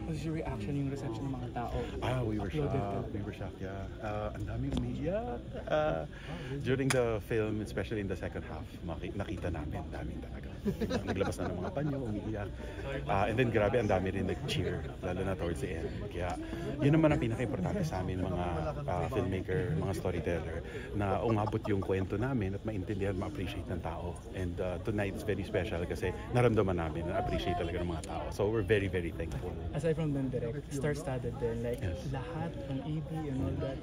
was your reaction, yung reception ng mga tao? We were shocked. We were shocked, yeah. Ang daming umiiyak. During the film, especially in the second half, nakita namin, daming talaga. Naglabas na ng mga panyo, umiiyak. And then grabe, ang dami rin nag-cheer, lalo na towards the end. Kaya yun naman ang pinaka-importante sa amin, mga filmmaker, mga storyteller, na umabot yung kwento namin at maintindihan, ma-appreciate ng tao. And tonight is very special kasi naramdaman namin na appreciate talaga ng mga tao. So we're very, very thankful. Aside from them direct, star-studded din, like lahat ng EB and all that,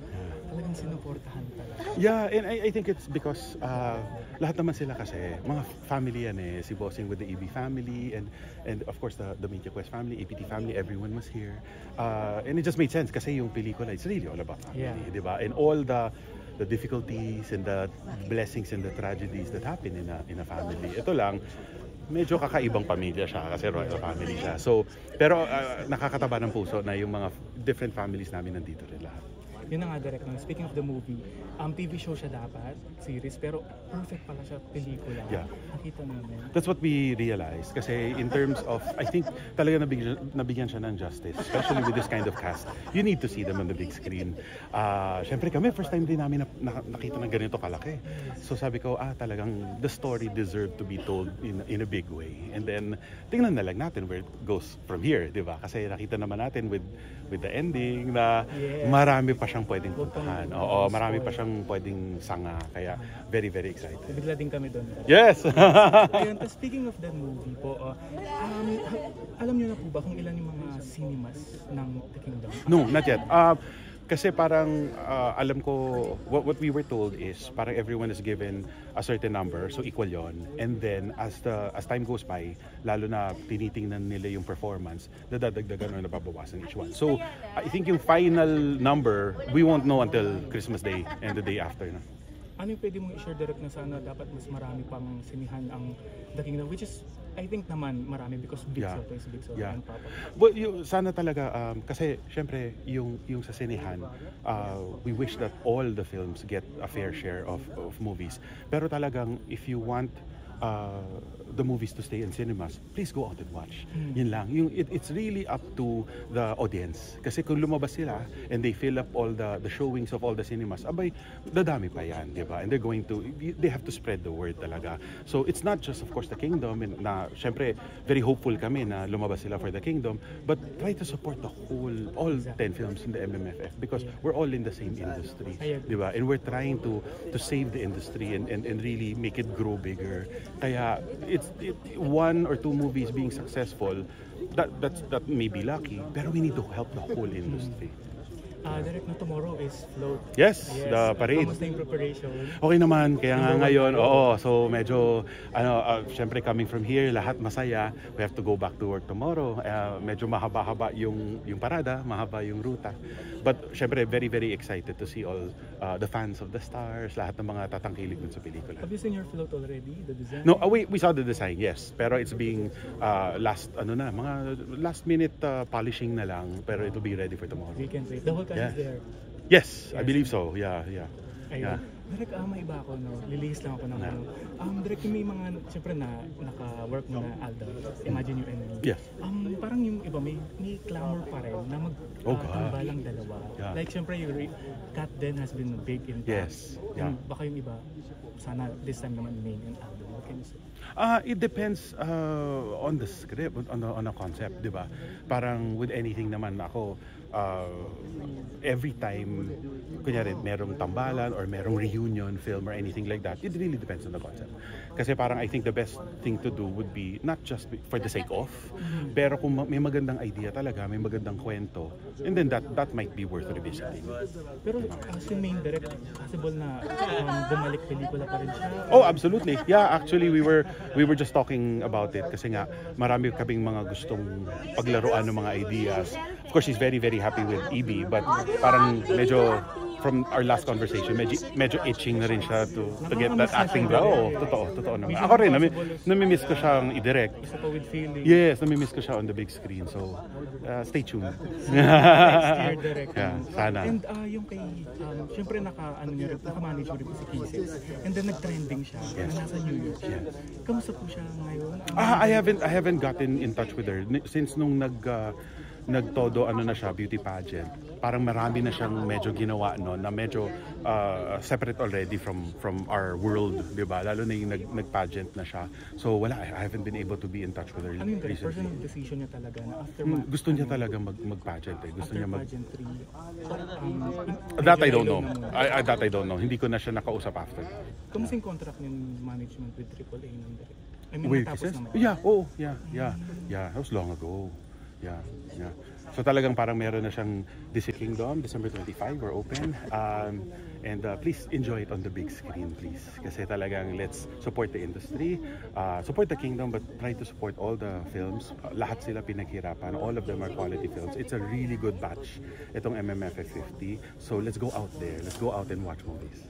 talagang sinuportahan talaga. Yeah, and I think it's because lahat naman sila kasi, mga family yan eh, si Bossing with the EB family, and of course the Media Quest family, APT family, everyone was here. And it just made sense kasi yung pelikula, it's really all about family, di ba? And all the difficulties and the blessings and the tragedies that happen in a family. Ito lang, medyo kakaibang pamilya siya kasi royal family siya. So, pero nakakataba ng puso na yung mga different families namin nandito rin lahat. Yun na nga, direct. Speaking of the movie, TV show siya dapat, series, pero perfect pala siya pelikula. Yeah. Nakita namin. That's what we realized. Kasi in terms of, I think talaga nabigyan siya ng justice, especially with this kind of cast. You need to see them on the big screen. Siyempre kami, first time din namin nakita ng ganito kalaki. So sabi ko, talagang the story deserved to be told in a big way. And then, tingnan na lang natin where it goes from here, di ba? Kasi nakita naman natin with the ending na marami pa siyang pwedeng puntahan. Oo, marami pa siyang pwedeng sanga. Kaya very, very excited. Bigla din kami doon. Yes! Ayun, speaking of that movie po, alam niyo na po ba kung ilan yung mga cinemas ng The Kingdom? No, not yet. Kasi parang alam ko, what we were told is parang everyone is given a certain number, so equal yon. And then as time goes by, lalo na tinitingnan nila yung performance, nadadagdagan o nababawasan each one. So I think yung final number, we won't know until Christmas Day and the day after na. Ano yung pwede mong i-share direct na sana dapat mas marami pang sinihan ang The Kingdom, which is, I think naman marami because Big Soto is Big Soto and Papa. But sana talaga, kasi syempre yung sa sinihan, we wish that all the films get a fair share of movies. Pero talagang if you want the movies to stay in cinemas, please go out and watch. Yun lang. It's really up to the audience. Kasi kung lumabas sila and they fill up all the showings of all the cinemas, abay, dadami pa yan, di ba? And they have to spread the word talaga. So it's not just, of course, The Kingdom, na syempre, very hopeful kami na lumabas sila for The Kingdom, but try to support all 10 films in the MMFF because we're all in the same industry, di ba? And we're trying to save the industry and really make it grow bigger. Kaya one or two movies being successful, that may be lucky, pero we need to help the whole industry. Direct na tomorrow is Float. Yes, the parade. Kamusta yung preparation? Okay naman, kaya nga ngayon, so medyo, syempre coming from here, lahat masaya. We have to go back to work tomorrow. Medyo mahaba-haba yung parada, mahaba yung ruta. But syempre, very, very excited to see all the fans of the stars, lahat ng mga tatangkilik dun sa pelikula. Have you seen your Float already, the design? No, we saw the design, yes. Pero it's being mga last minute polishing na lang, pero it'll be ready for tomorrow. We can say, the whole time is there. Yes, I believe so. Yeah. Ayun. Direk, may iba ako, no? Lilihis lang ako ng Direk, may mga, siyempre naka-work mo na Aldo, Imagine You and Me. Yes. Parang yung iba, may clamor pa rin na magtambalang dalawa. Yeah. Like, siyempre, yung Kat Den has been a big impact. Yes. Yeah. Baka yung iba, sana this time naman Maine and Aldo. What can you say? It depends on the script, on a concept, di ba? Parang with anything naman ako, every time, kunyari, merong tambalan or merong reunion film or anything like that, it really depends on the concept. Kasi parang I think the best thing to do would be not just for the sake of, pero kung may magandang idea talaga, may magandang kwento, and then that might be worth revisiting. Pero si main direct, possible na bumalik pelikula pa rin siya? Oh, absolutely. Yeah, actually we were just talking about it kasi nga marami kaming mga gustong paglaruan ng mga ideas. Of course, she's very, very happy with EB, but parang medyo from our last conversation, medyo itching na rin siya to get that acting ba? Oo, totoo naman. Ako rin, namimiss ko siyang i-direct. Yes, namimiss ko siya on the big screen. So, stay tuned. Next year, direct. Yeah, sana. And yung kay, syempre naka-manage mo rin po si Kisses. And then nag-trending siya na nasa New York. Yes. Kamusta po siya ngayon? I haven't gotten in touch with her since nung nagtodo ano na siya, beauty pageant. Parang marami na siyang medyo ginawa no na medyo separate already from our world, 'di ba? Lalo na yung nag-pageant na siya. So wala, I haven't been able to be in touch with her Ano yung recently. personal decision niya talaga na after Gusto niya talaga mag-pageant eh. Gusto after niya pageantry, That I don't know. That I don't know. Hindi ko na siya nakausap after. Kamusta yung contract ng management with AAA ng direct? I mean, Wait, natapos is naman. Yeah, oh, yeah. That was long ago. Yeah. So talagang parang meron na siyang Disney Kingdom, December 25, we're open. And please enjoy it on the big screen, please. Kasi talagang let's support the industry, support the Kingdom, but try to support all the films. Lahat sila pinaghirapan. All of them are quality films. It's a really good batch, itong MMFF 50. So let's go out there. Let's go out and watch movies.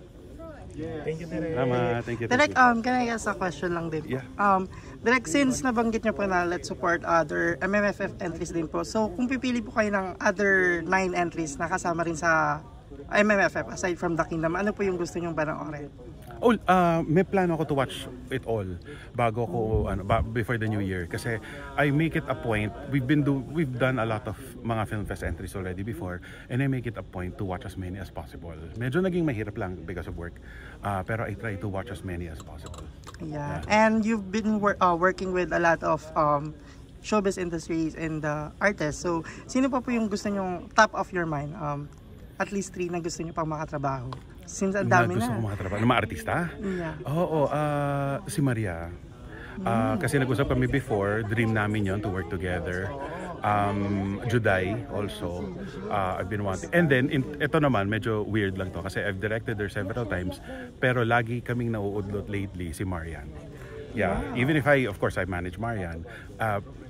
Thank you, Direk. Salamat. Thank you. Direk, can I ask a question lang din po? Yeah. Direk, since nabanggit niyo po na let's support other MMFF entries din po, so kung pipili po kayo ng other 9 entries na kasama rin sa MMFF aside from The Kingdom, ano po yung gusto niyong panoorin? May plano ako to watch it all bago ko before the new year kasi I make it a point. We've done a lot of mga film fest entries already before, and I make it a point to watch as many as possible. Medyo naging mahirap lang because of work, pero I try to watch as many as possible. Yeah. And you've been working with a lot of showbiz industries and artists. So sino pa po yung gusto niyong top of your mind? At least 3 na gusto niyo pang makatrabaho. Since ang dami Gusto na. ko makatrabaho ng mga artista? Yeah. Oo, si Maria. Kasi nag-usap kami before, dream namin yon to work together. Juday also, I've been wanting. And then, ito naman, medyo weird lang to kasi I've directed her several times, pero lagi kaming nauudlot lately, si Marian. Yeah, even if of course, I manage Marian,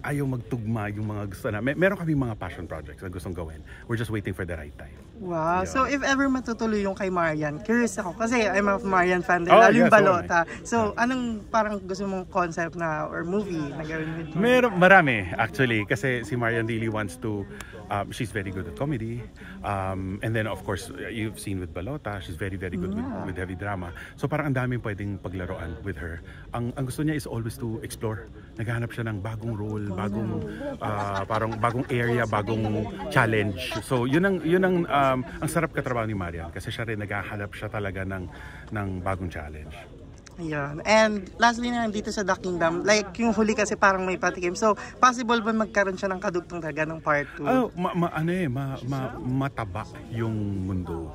ayaw magtugma yung mga gusto na. Meron kaming mga passion projects na gustong gawin. We're just waiting for the right time. Wow. Yeah. So if ever matutuloy yung kay Marian, curious ako kasi I'm a Marian fan din, Oh, lalo yung yes, Balota. So anong parang gusto mong concept na or movie na gawin with Marami actually kasi si Marian really wants to she's very good at comedy, and then of course you've seen with Balota, she's very good with heavy drama. So parang ang daming pwedeng paglaruan with her. Ang gusto niya is always to explore. Naghahanap siya ng bagong role, parang bagong area, bagong challenge. So yun ang sarap katrabaho ni Marian kasi siya rin naghahanap siya talaga ng bagong challenge. Ayan. And lastly na dito sa The Kingdom, like yung huli kasi parang may patikim. So possible ba magkaroon siya ng kadugtong talaga ng part 2? Mataba yung mundo.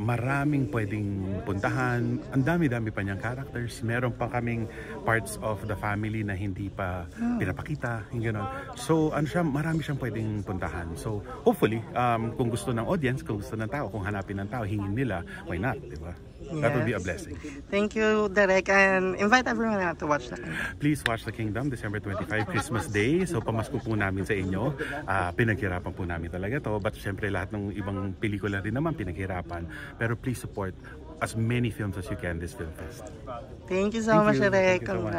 Maraming pwedeng puntahan. Ang dami-dami pa niyang characters. Meron pa kaming parts of the family na hindi pa pinapakita. Yung gano'n. So, marami siyang pwedeng puntahan. So, hopefully, kung gusto ng audience, kung gusto ng tao, kung hanapin ng tao, hingin nila, why not? Diba? That would be a blessing. Thank you, Direk, and invite everyone to watch The Kingdom. Please watch The Kingdom, December 25, Christmas Day. So pamasko po namin sa inyo. Pinaghirapan po namin talaga to. But syempre lahat ng ibang pelikula rin naman pinaghirapan. Pero please support as many films as you can this film fest. Thank you so much, Direk. Thank you so much.